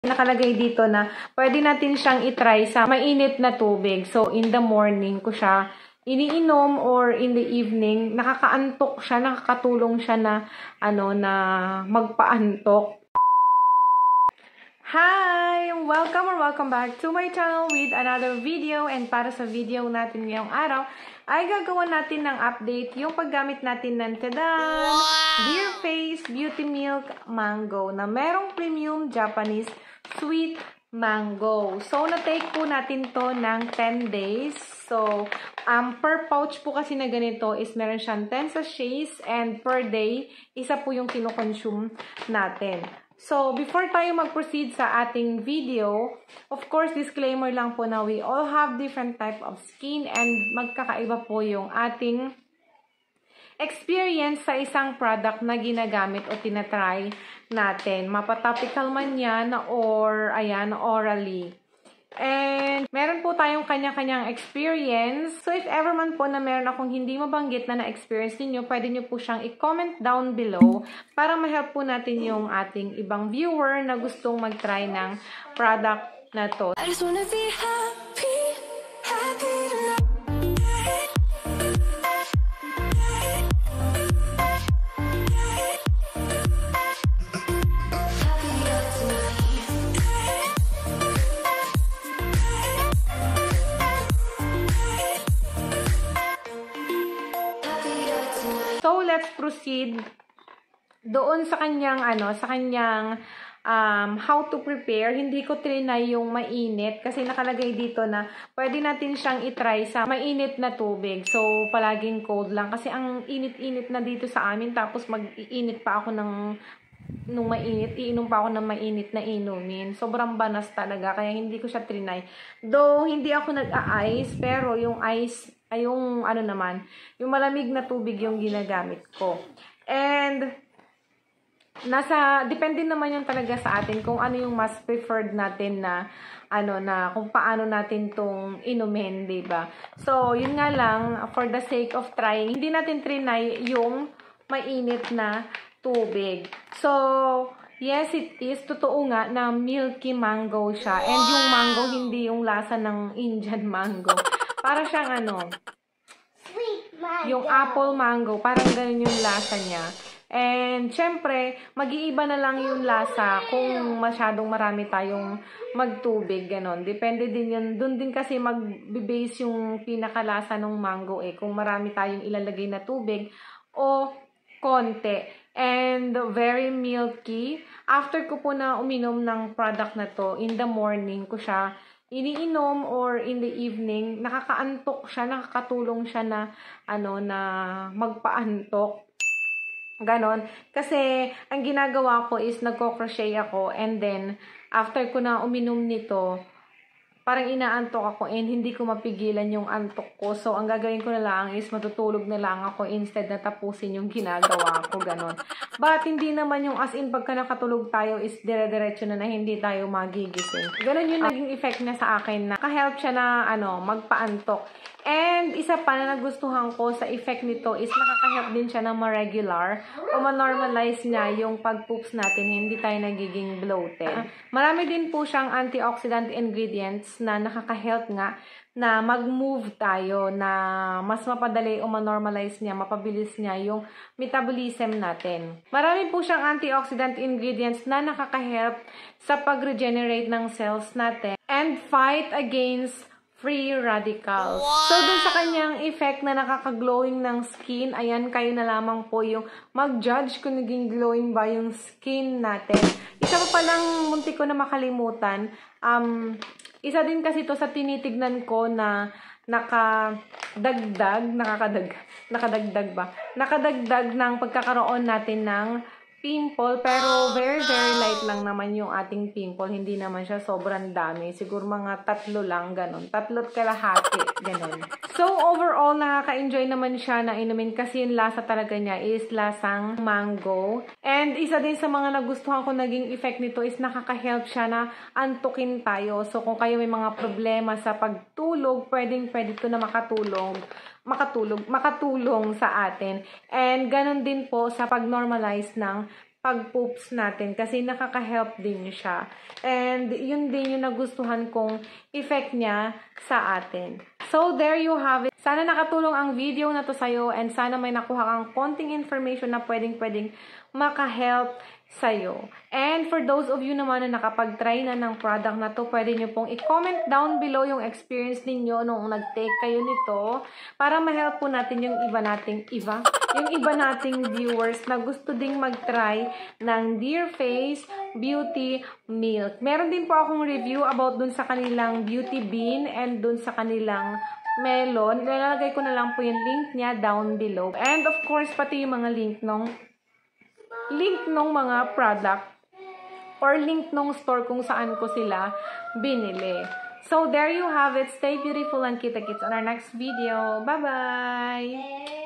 Nakalagay dito na pwede natin siyang itry sa mainit na tubig. So, in the morning ko siya iniinom or in the evening, nakakaantok siya, nakakatulong siya na, na magpaantok. Hi! Welcome back to my channel with another video. And para sa video natin ngayong araw, ay gagawa natin ng update yung paggamit natin ng Tadan! Dear Face Beauty Milk Mango na merong premium Japanese sweet mango. So, na-take po natin to ng 10 days. So, per pouch po kasi na ganito is meron siyang 10 sachets and per day, isa po yung kinoconsume natin. So, before tayo mag-proceed sa ating video, of course, disclaimer lang po na we all have different type of skin and magkakaiba po yung ating experience sa isang product na ginagamit o tinatry natin. Mapatopical man yan or, ayan, orally. And meron po tayong kanya-kanyang experience. So, if ever man po na meron akong hindi mabanggit na na-experience ninyo, pwede nyo po siyang i-comment down below para ma-help po natin yung ating ibang viewer na gustong mag-try ng product na to. I just wanna be happy, happy tonight. So, let's proceed doon sa kanyang, how to prepare. Hindi ko trinay yung mainit kasi nakalagay dito na pwede natin siyang itry sa mainit na tubig. So, palaging cold lang kasi ang init-init na dito sa amin tapos mag-iinit pa ako nung mainit, iinom pa ako ng mainit na inumin. Sobrang banas talaga, kaya hindi ko siya trinay. Though, hindi ako nag-a-ice, pero yung ice, ay yung yung malamig na tubig yung ginagamit ko. And, depende naman yung talaga sa atin kung ano yung mas preferred natin na, kung paano natin tong inumin, diba? So, yun nga lang, for the sake of trying, hindi natin trinay yung mainit na tubig. So, yes, it is. Totoo nga na milky mango siya. And yung mango, hindi yung lasa ng Indian mango. Para siyang sweet mango. Yung apple mango. Parang ganun yung lasa niya. And, syempre, mag-iiba na lang yung lasa kung masyadong marami tayong magtubig, ganon. Depende din yun. Doon din kasi mag-base yung pinakalasa ng mango kung marami tayong ilalagay na tubig o konti. And very milky. After ko po na uminom ng product na to, in the morning ko siya iniinom or in the evening, nakakaantok siya, nakakatulong siya na, na magpaantok. Ganon. Kasi, ang ginagawa ko is nagko-crochet ako and then, after ko na uminom nito, parang inaantok ako and hindi ko mapigilan yung antok ko. So, ang gagawin ko na lang is matutulog na lang ako instead na tapusin yung ginagawa ko. Ganon. But, hindi naman yung as in pagka nakatulog tayo is dire-diretso na hindi tayo magigising. Ganon yung naging effect niya sa akin na naka-help siya na magpaantok. And, isa pa na nagustuhan ko sa effect nito is nakaka-help din siya na ma-regular o ma-normalize niya yung pag-poops natin, hindi tayo nagiging bloated. Marami din po siyang antioxidant ingredients na nakaka-help nga na mag-move tayo, na mas mapadali o ma-normalize niya, mapabilis niya yung metabolism natin. Marami po siyang antioxidant ingredients na nakaka-help sa pag-regenerate ng cells natin and fight against free radicals. Wow! So, dun sa kanyang effect na nakaka-glowing ng skin, ayan, kayo na lamang po yung mag-judge kung naging glowing ba yung skin natin. Isa pa palang muntik ko na makalimutan, isa din kasi to sa tinitignan ko na nakadagdag ng pagkakaroon natin ng pimple, pero very light lang naman yung ating pimple. Hindi naman siya sobrang dami. Siguro mga 3 lang, ganon. 3 kalahati, ganon. So, overall, nakaka-enjoy naman siya na inumin kasi yung lasa talaga niya is lasang mango. And isa din sa mga nagustuhan ko naging effect nito is nakaka-help siya na antukin tayo. So, kung kayo may mga problema sa pagtulog, pwede ito na makatulong sa atin. And ganon din po sa pag-normalize ng pag-poops natin kasi nakaka-help din siya. And yun din yung nagustuhan kong effect niya sa atin. So, there you have it. Sana nakatulong ang video na to sa'yo and sana may nakuha kang konting information na pwedeng maka-help sa'yo. And for those of you naman na nakapag-try na ng product na to, pwede nyo pong i-comment down below yung experience ninyo nung nag-take kayo nito para ma-help po natin yung iba nating viewers na gusto ding mag-try ng Dear Face Beauty Milk. Meron din po akong review about dun sa kanilang beauty bean and dun sa kanilang melon. Ilalagay ko na lang po yung link niya down below. And of course, pati yung mga link nung mga product or link nung store kung saan ko sila binili. So, there you have it. Stay beautiful and kita-kits on our next video. Bye-bye!